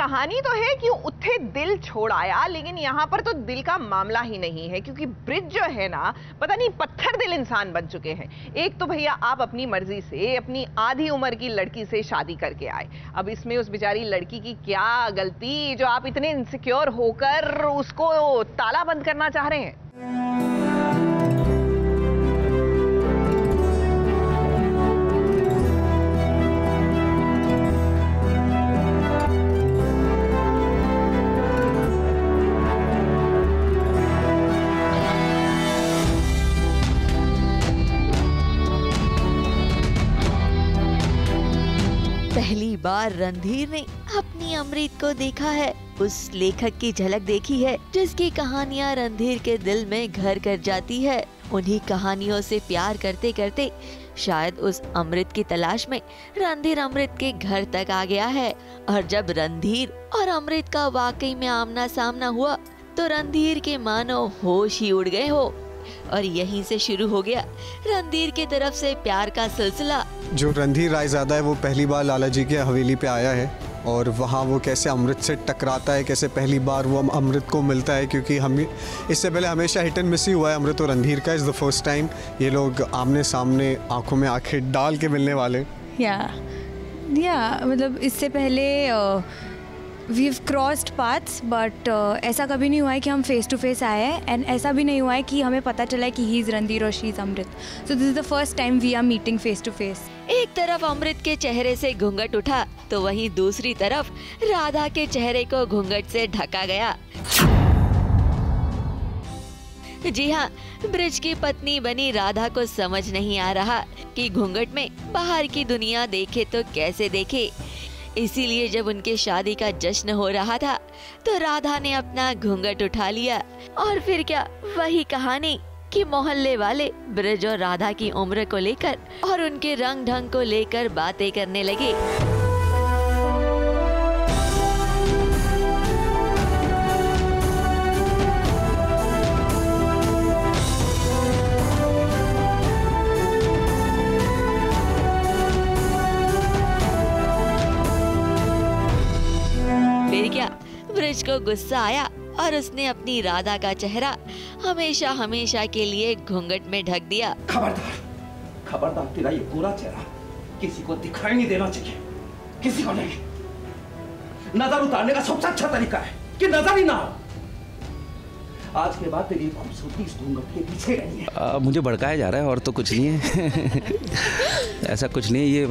कहानी तो है कि उत्थे दिल छोड़ आया, लेकिन यहाँ पर तो दिल का मामला ही नहीं है, क्योंकि ब्रिज जो है ना, पता नहीं पत्थर दिल इंसान बन चुके हैं। एक तो भैया आप अपनी मर्जी से अपनी आधी उम्र की लड़की से शादी करके आए, अब इसमें उस बेचारी लड़की की क्या गलती जो आप इतने इनसिक्योर होकर उसको ताला बंद करना चाह रहे हैं। पहली बार रणधीर ने अपनी अमृत को देखा है, उस लेखक की झलक देखी है जिसकी कहानियाँ रणधीर के दिल में घर कर जाती है। उन्हीं कहानियों से प्यार करते करते शायद उस अमृत की तलाश में रणधीर अमृत के घर तक आ गया है। और जब रणधीर और अमृत का वाकई में आमना सामना हुआ तो रणधीर के मानो होश ही उड़ गए हो, और यहीं से शुरू हो गया रणधीर की तरफ से प्यार का सिलसिला। जो रणधीर रायजादा है वो पहली बार लाला जी के हवेली पे आया है, और वहाँ वो कैसे अमृत से टकराता है, कैसे पहली बार वो अमृत को मिलता है, क्योंकि हम इससे पहले हमेशा हिट एंड मिस ही हुआ है अमृत और रणधीर का। इज़ द फर्स्ट टाइम ये लोग आमने सामने आंखों में आंखें डाल के मिलने वाले। या मतलब इससे पहले we have crossed paths, but ऐसा कभी नहीं हुआ है कि हम फेस टू फेस आए हैं, एंड ऐसा भी नहीं हुआ है कि हमें पता चला है कि ही इज़ रणधीर और she is Amrit. So this is the first time we are meeting face to face. एक तरफ अमृत के चेहरे से घूंघट उठा तो वहीं दूसरी तरफ राधा के चेहरे को घूंघट से ढका गया। जी हाँ, ब्रिज की पत्नी बनी राधा को समझ नहीं आ रहा कि घूंघट में बाहर की दुनिया देखे तो कैसे देखे। इसीलिए जब उनके शादी का जश्न हो रहा था तो राधा ने अपना घूंघट उठा लिया, और फिर क्या वही कहानी कि मोहल्ले वाले ब्रिज और राधा की उम्र को लेकर और उनके रंग ढंग को लेकर बातें करने लगे। फिर क्या ब्रिज को गुस्सा आया और उसने अपनी राधा का चेहरा हमेशा हमेशा के लिए घूंघट में ढक दिया। खबरदार, खबरदार, तेरा ये पूरा चेहरा किसी को दिखाई नहीं देना चाहिए, किसी को नहीं। नजर उतारने का सबसे अच्छा तरीका है कि नजर ही ना हो। आज के बाद तेरी खूबसूरती इस घूंघट के पीछे नहीं है। मुझे भड़काया जा रहा है और तो कुछ नहीं है। ऐसा कुछ नहीं है, ये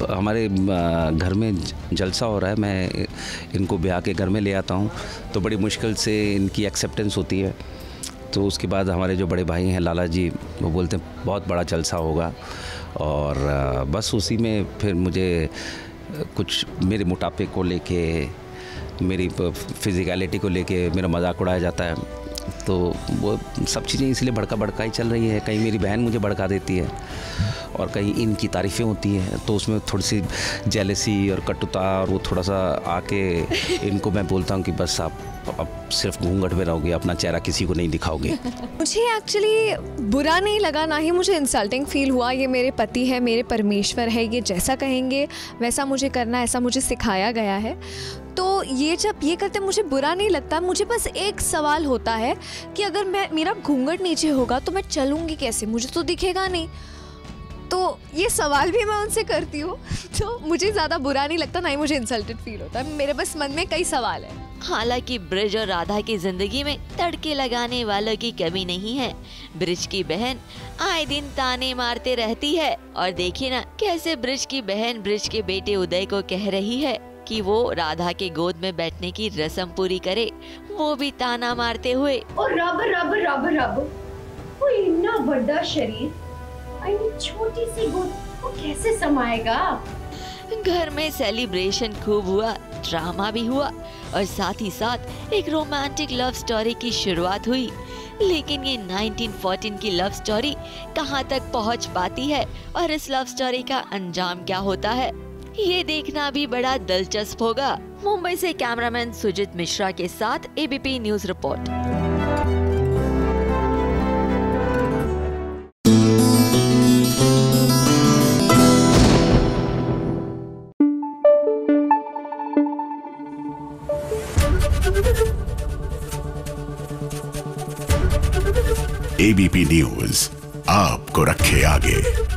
हमारे घर में जलसा हो रहा है। मैं इनको ब्याह के घर में ले आता हूँ तो बड़ी मुश्किल से इनकी एक्सेप्टेंस होती है। तो उसके बाद हमारे जो बड़े भाई हैं लाला जी, वो बोलते हैं बहुत बड़ा जलसा होगा, और बस उसी में फिर मुझे कुछ मेरे मोटापे को लेके, मेरी फिजिकलिटी को लेके मेरा मजाक उड़ाया जाता है। तो वो सब चीज़ें इसलिए भड़का ही चल रही है। कहीं मेरी बहन मुझे भड़का देती है और कहीं इनकी तारीफ़ें होती हैं, तो उसमें थोड़ी सी जेलसी और कटुता, और वो थोड़ा सा आके इनको मैं बोलता हूँ कि बस आप अब सिर्फ घूंघट में रहोगे, अपना चेहरा किसी को नहीं दिखाओगे। मुझे एक्चुअली बुरा नहीं लगा, ना ही मुझे इंसल्टिंग फील हुआ। ये मेरे पति है, मेरे परमेश्वर है, ये जैसा कहेंगे वैसा मुझे करना, ऐसा मुझे सिखाया गया है। तो ये जब ये करते मुझे बुरा नहीं लगता। मुझे बस एक सवाल होता है कि अगर मेरा घूंघट नीचे होगा तो मैं चलूँगी कैसे, मुझे तो दिखेगा नहीं। तो ये सवाल भी मैं उनसे करती हूँ। तो मुझे ज़्यादा बुरा नहीं लगता, ना ही मुझे इंसल्टेड फील होता है। मेरे बस मन में कई सवाल है। हालांकि ब्रिज और राधा की जिंदगी में तड़के लगाने वालों की कमी नहीं है। ब्रिज की बहन आए दिन ताने मारते रहती है, और देखिए ना कैसे ब्रिज की बहन ब्रिज के बेटे उदय को कह रही है कि वो राधा के गोद में बैठने की रस्म पूरी करे, वो भी ताना मारते हुए। और रब रब रब रब, वो इतना बड़ा शरीर, छोटी सी गोद, वो कैसे समाएगा। घर में सेलिब्रेशन खूब हुआ, ड्रामा भी हुआ, और साथ ही साथ एक रोमांटिक लव स्टोरी की शुरुआत हुई। लेकिन ये 1914 की लव स्टोरी कहाँ तक पहुँच पाती है, और इस लव स्टोरी का अंजाम क्या होता है, ये देखना भी बड़ा दिलचस्प होगा। मुंबई से कैमरामैन सुजित मिश्रा के साथ ABP news report. ABP news आपको रखे आगे।